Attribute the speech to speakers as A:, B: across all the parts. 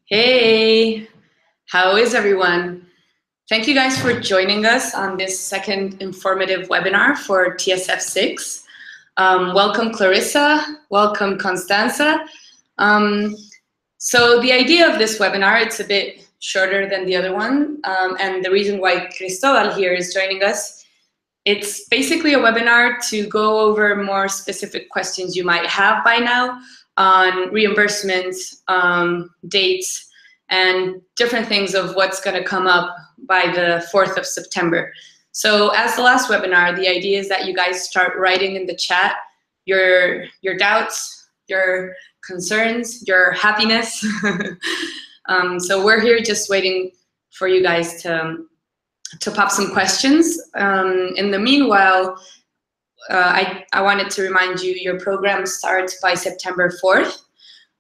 A: Hey, how is everyone? Thank you guys for joining us on this second informative webinar for TSF6. Welcome Clarissa, welcome Constanza. So the idea of this webinar, it's a bit shorter than the other one, and the reason why Cristobal here is joining us, it's basically a webinar to go over more specific questions you might have by now on reimbursements, dates, and different things of what's going to come up by the 4th of September. So as the last webinar, the idea is that you guys start writing in the chat your doubts, your concerns, your happiness. So we're here just waiting for you guys to pop some questions. In the meanwhile, I wanted to remind you, your program starts by September 4th.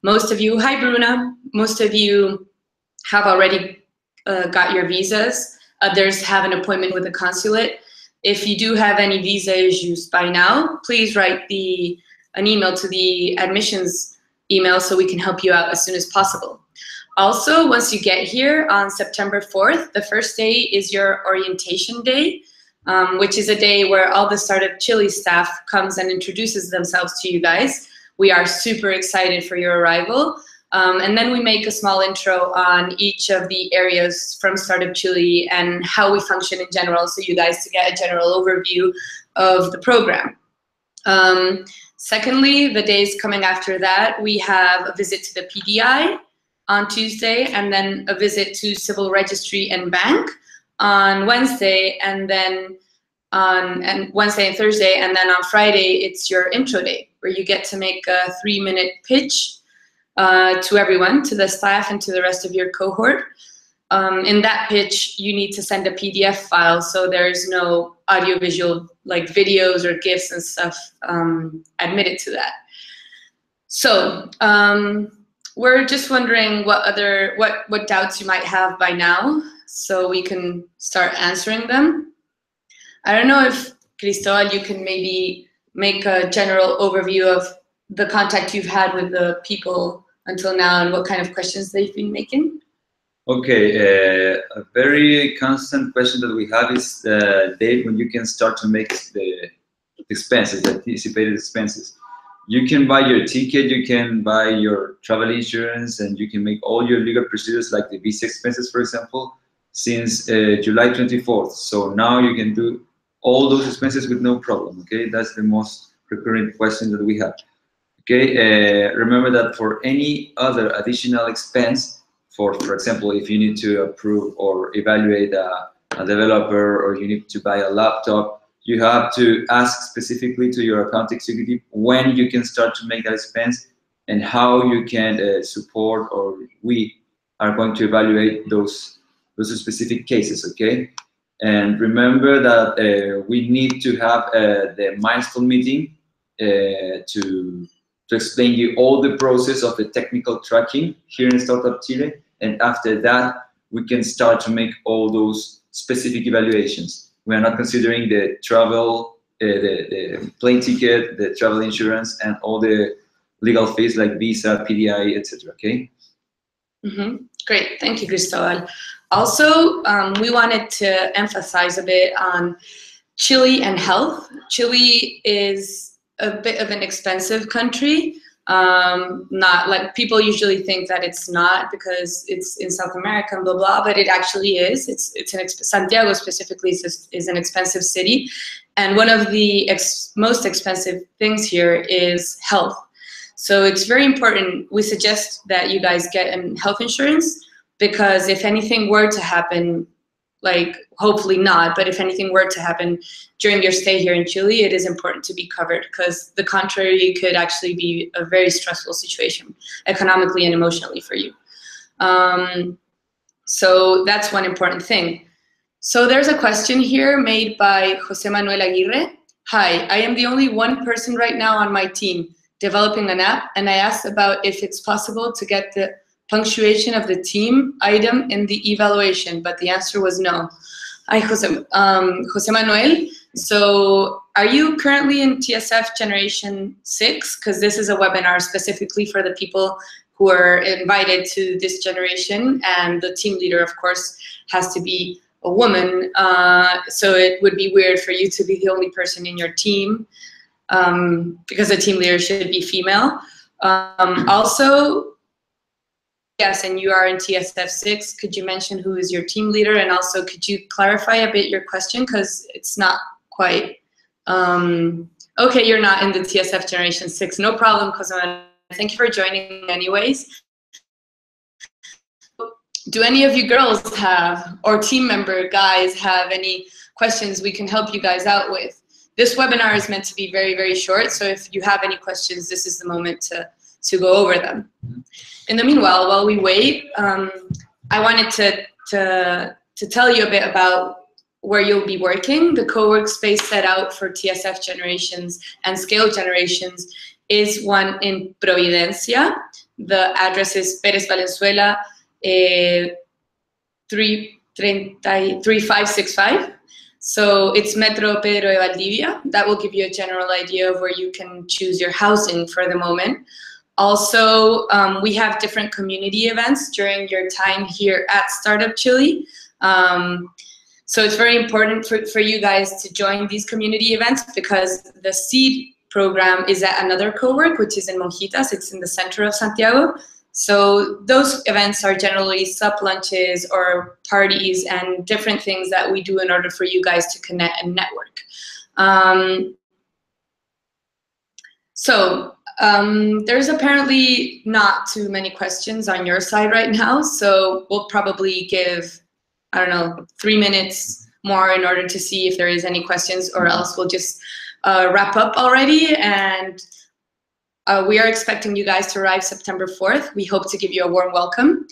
A: Most of you, hi Bruna, most of you have already got your visas. Others have an appointment with the consulate. If you do have any visa issues by now, please write an email to the admissions email so we can help you out as soon as possible. Also, once you get here on September 4th, the first day is your orientation day, which is a day where all the Startup Chile staff comes and introduces themselves to you guys. We are super excited for your arrival. And then we make a small intro on each of the areas from Startup Chile and how we function in general, so you guys to get a general overview of the program. Secondly, the days coming after that, we have a visit to the PDI on Tuesday, and then a visit to Civil Registry and Bank on Wednesday, and then on Wednesday and Thursday, and then on Friday, it's your intro day, where you get to make a 3-minute pitch to everyone, to the staff and to the rest of your cohort. In that pitch, you need to send a PDF file, so there's no audiovisual like videos or GIFs and stuff admitted to that. So we're just wondering what doubts you might have by now, so we can start answering them. I don't know if, Cristobal, you can maybe make a general overview of the contact you've had with the people until now and what kind of questions they've been making.
B: Okay, a very constant question that we have is the date when you can start to make the expenses, the anticipated expenses. You can buy your ticket, you can buy your travel insurance, and you can make all your legal procedures like the visa expenses, for example, since July 24th. So now you can do all those expenses with no problem, okay? That's the most recurrent question that we have. Okay, remember that for any other additional expense, for example, if you need to approve or evaluate a developer, or you need to buy a laptop, you have to ask specifically to your account executive when you can start to make that expense and how you can support, or we are going to evaluate those specific cases, okay? And remember that we need to have the milestone meeting to explain you all the process of the technical tracking here in Startup Chile, and after that we can start to make all those specific evaluations. We are not considering the travel, the plane ticket, the travel insurance, and all the legal fees like visa, PDI, etc. Okay.
A: Great, thank you, Cristobal. Also, we wanted to emphasize a bit on Chile and health. Chile is a bit of an expensive country. Not like people usually think that it's not because it's in South America and blah blah, but it actually is. Santiago specifically is an expensive city, and one of the most expensive things here is health. So it's very important. We suggest that you guys get health insurance, because if anything were to happen, like hopefully not, but if anything were to happen during your stay here in Chile, it is important to be covered, because the contrary could actually be a very stressful situation economically and emotionally for you. So that's one important thing. So there's a question here made by Jose Manuel Aguirre. Hi, I am the only one person right now on my team developing an app, and I asked about if it's possible to get the punctuation of the team item in the evaluation, but the answer was no. Hi, Jose Manuel. So are you currently in TSF Generation 6? Because this is a webinar specifically for the people who are invited to this generation, and the team leader, of course, has to be a woman. So it would be weird for you to be the only person in your team, because the team leader should be female. Also, yes, and you are in TSF6. Could you mention who is your team leader? And also, could you clarify a bit your question, because it's not quite... Okay, you're not in the TSF Generation 6. No problem, Jose. Thank you for joining anyways. Do any of you girls have, or team member guys have any questions we can help you guys out with? This webinar is meant to be very, very short, so if you have any questions, this is the moment to go over them. In the meanwhile, while we wait, I wanted to tell you a bit about where you'll be working. The co-work space set out for TSF generations and scale generations is one in Providencia. The address is Pérez Valenzuela 3565. So it's Metro Pedro de Valdivia. That will give you a general idea of where you can choose your housing for the moment. Also, we have different community events during your time here at Startup Chile. So it's very important for you guys to join these community events, because the seed program is at another co-work, which is in Monjitas. It's in the center of Santiago. So those events are generally sup lunches or parties and different things that we do in order for you guys to connect and network. There's apparently not too many questions on your side right now, so we'll probably give, I don't know, 3 minutes more in order to see if there is any questions, or else we'll just wrap up already. And we are expecting you guys to arrive September 4th. We hope to give you a warm welcome.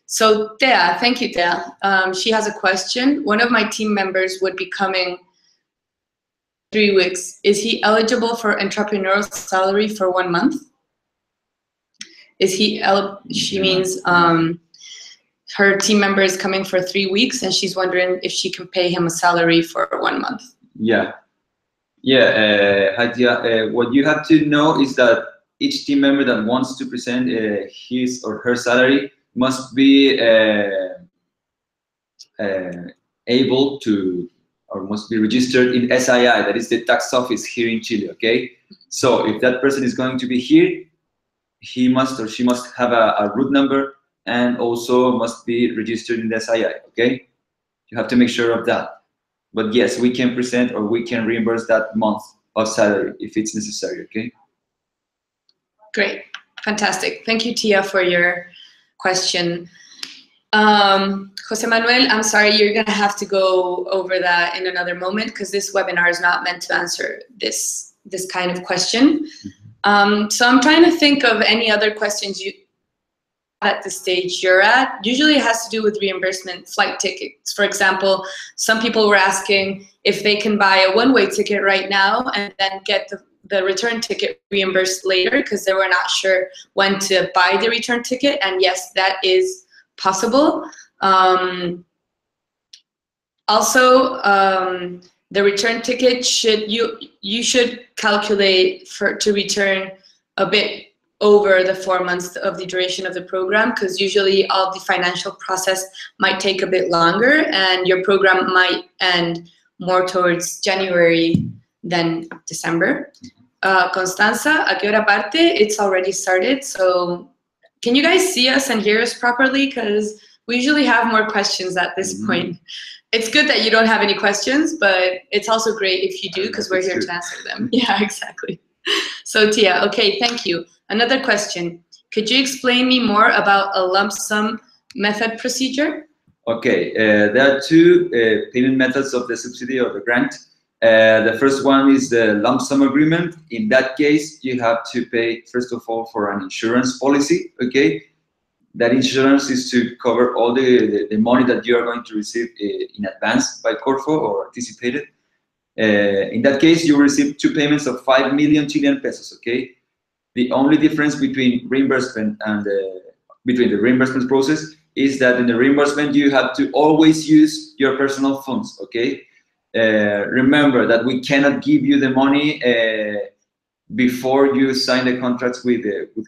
A: So Thea, thank you, Thea. She has a question. One of my team members would be coming 3 weeks. Is he eligible for entrepreneurial salary for 1 month? Is he, she means her team member is coming for 3 weeks, and she's wondering if she can pay him a salary for 1 month.
B: Yeah. Hadia, what you have to know is that each team member that wants to present his or her salary must be able to, or must be registered in SII, that is the tax office here in Chile, okay? So if that person is going to be here, he must or she must have a root number, and also must be registered in the SII, okay? You have to make sure of that. But yes, we can present or we can reimburse that month of salary if it's necessary, okay?
A: Great, fantastic. Thank you, Tia, for your question. Jose Manuel, I'm sorry, you're gonna have to go over that in another moment, because this webinar is not meant to answer this kind of question. So I'm trying to think of any other questions you at the stage you're at. Usually it has to do with reimbursement flight tickets. For example, some people were asking if they can buy a one-way ticket right now and then get the return ticket reimbursed later, because they were not sure when to buy the return ticket. And yes, that is possible. Also, the return ticket you should calculate to return a bit over the 4 months of the duration of the program, because usually all the financial process might take a bit longer, and your program might end more towards January than December. Constanza, ¿a qué hora parte? It's already started, so can you guys see us and hear us properly? Because we usually have more questions at this point. It's good that you don't have any questions, but it's also great if you do, because we're here to answer them. Yeah, exactly. So Tia, okay, thank you. Another question. Could you explain me more about a lump sum method procedure?
B: Okay, there are two payment methods of the subsidy or the grant. The first one is the lump sum agreement. In that case, you have to pay, first of all, for an insurance policy, okay? That insurance is to cover all the money that you are going to receive in advance by Corfo or anticipated. In that case, you will receive 2 payments of 5 million Chilean pesos, okay? The only difference between reimbursement and between the reimbursement process is that in the reimbursement, you have to always use your personal funds, okay? Remember that we cannot give you the money before you sign the contracts with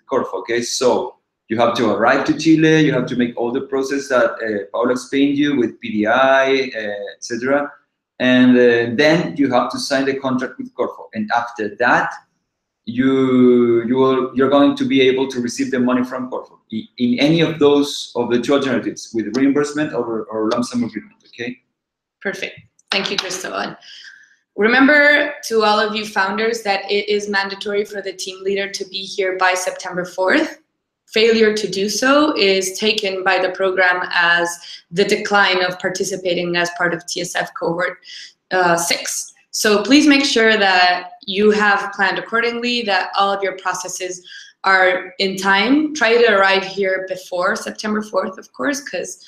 B: Corfo, okay? So You have to arrive to Chile. You have to make all the process that Paula explained you with PDI, etc. And then you have to sign the contract with Corfo. And after that, you're going to be able to receive the money from Corfo in any of those of the two alternatives, with reimbursement or lump sum agreement. Okay.
A: Perfect. Thank you, Cristobal. Remember, to all of you founders, that it is mandatory for the team leader to be here by September 4th. Failure to do so is taken by the program as the decline of participating as part of TSF cohort 6. So please make sure that you have planned accordingly, that all of your processes are in time. Try to arrive here before September 4th, of course, because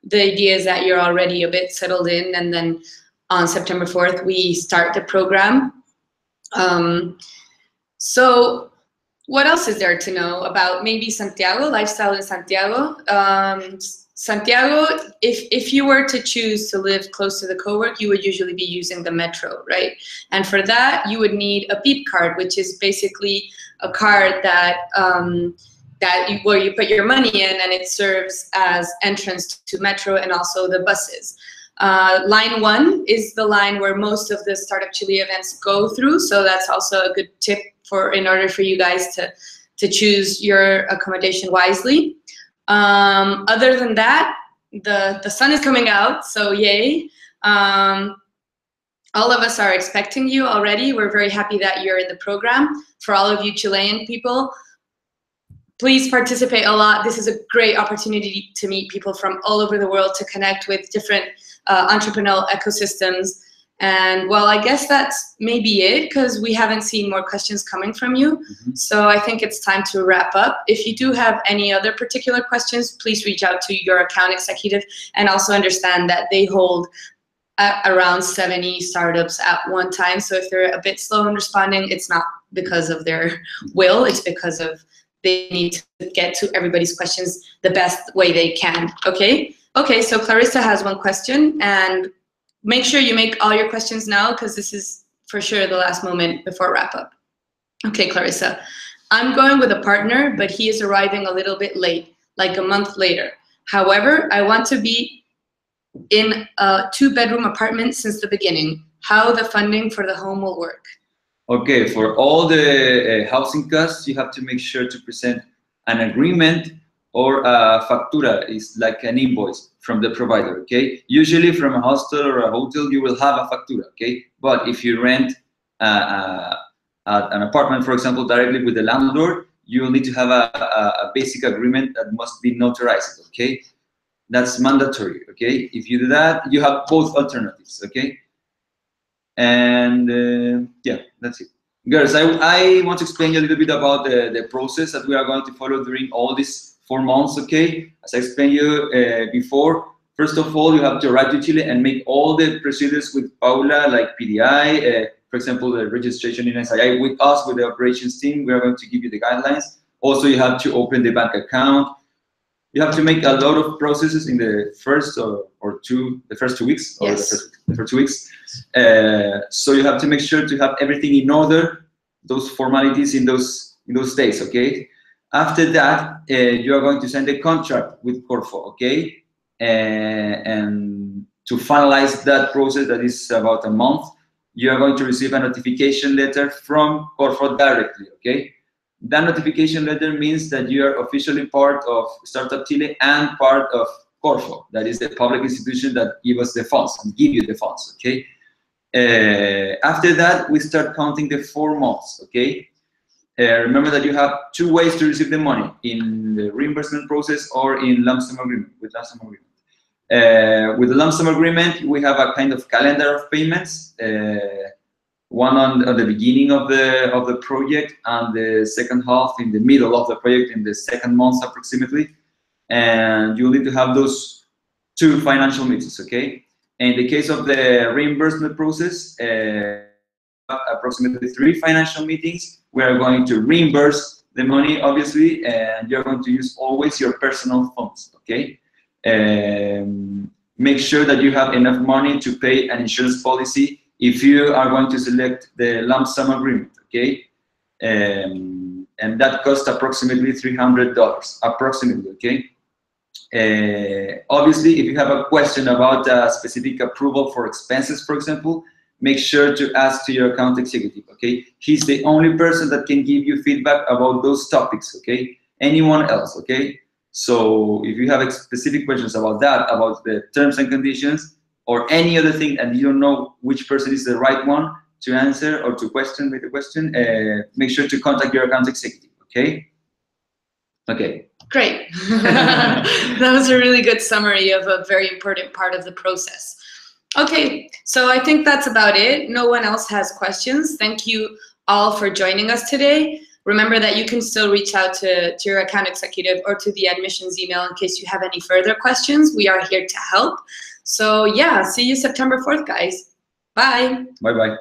A: the idea is that you're already a bit settled in, and then on September 4th, we start the program. So what else is there to know about maybe Santiago, lifestyle in Santiago? Santiago, if you were to choose to live close to the cowork, you would usually be using the metro, right? And for that, you would need a beep card, which is basically a card that where you put your money in, and it serves as entrance to metro and also the buses. Line 1 is the line where most of the Startup Chile events go through, so that's also a good tip in order for you guys to choose your accommodation wisely. Other than that, the sun is coming out, so yay. All of us are expecting you already. We're very happy that you're in the program. For all of you Chilean people, please participate a lot. This is a great opportunity to meet people from all over the world, to connect with different entrepreneurial ecosystems. And well, I guess that's maybe it, because we haven't seen more questions coming from you. Mm-hmm. So I think it's time to wrap up. If you do have any other particular questions, please reach out to your account executive, and also understand that they hold around 70 startups at one time. So if they're a bit slow in responding, it's not because of their will, it's because of they need to get to everybody's questions the best way they can. Okay, so Clarissa has one question, and make sure you make all your questions now, because this is for sure the last moment before wrap up. Okay, Clarissa, I'm going with a partner, but he is arriving a little bit late, like a month later. However, I want to be in a 2-bedroom apartment since the beginning. How the funding for the home will work?
B: Okay, for all the housing costs, you have to make sure to present an agreement or a factura, is like an invoice from the provider, okay? Usually from a hostel or a hotel, you will have a factura, okay? But if you rent an apartment, for example, directly with the landlord, you will need to have a basic agreement that must be notarized, okay? That's mandatory, okay? If you do that, you have both alternatives, okay? And yeah, that's it. Girls, I want to explain you a little bit about the process that we are going to follow during all these 4 months, okay? As I explained you before, first of all, you have to arrive to Chile and make all the procedures with Paula, like PDI, for example, the registration in SII with us, with the operations team. We are going to give you the guidelines. Also, you have to open the bank account. You have to make a lot of processes in the first the first 2 weeks, or
A: yes.
B: the first 2 weeks. So you have to make sure to have everything in order, those formalities in those days, okay? After that, you are going to send a contract with Corfo, okay? And to finalize that process, that is about a month, you are going to receive a notification letter from Corfo directly, okay? That notification letter means that you are officially part of Startup Chile and part of Corfo, that is the public institution that give us the funds and give you the funds, okay? After that, we start counting the 4 months, okay? Remember that you have 2 ways to receive the money, in the reimbursement process or in lump sum agreement, with lump sum agreement. With the lump sum agreement, we have a kind of calendar of payments, one on the beginning of the project, and the second half in the middle of the project, in the 2nd month approximately. And you need to have those 2 financial meetings, okay? In the case of the reimbursement process, approximately 3 financial meetings. We are going to reimburse the money, obviously, and you're going to use always your personal funds, okay? Make sure that you have enough money to pay an insurance policy if you are going to select the lump sum agreement, okay? And and that costs approximately $300, approximately, okay? Obviously, if you have a question about a specific approval for expenses, for example, make sure to ask to your account executive, okay? He's the only person that can give you feedback about those topics, okay? Anyone else, okay? So if you have specific questions about that, about the terms and conditions, or any other thing, and you don't know which person is the right one to answer or to make a question, make sure to contact your account executive, okay? Okay.
A: Great. That was a really good summary of a very important part of the process. Okay, so I think that's about it. No one else has questions. Thank you all for joining us today. Remember that you can still reach out to your account executive or to the admissions email in case you have any further questions. We are here to help. So yeah, see you September 4th, guys. Bye.
B: Bye-bye.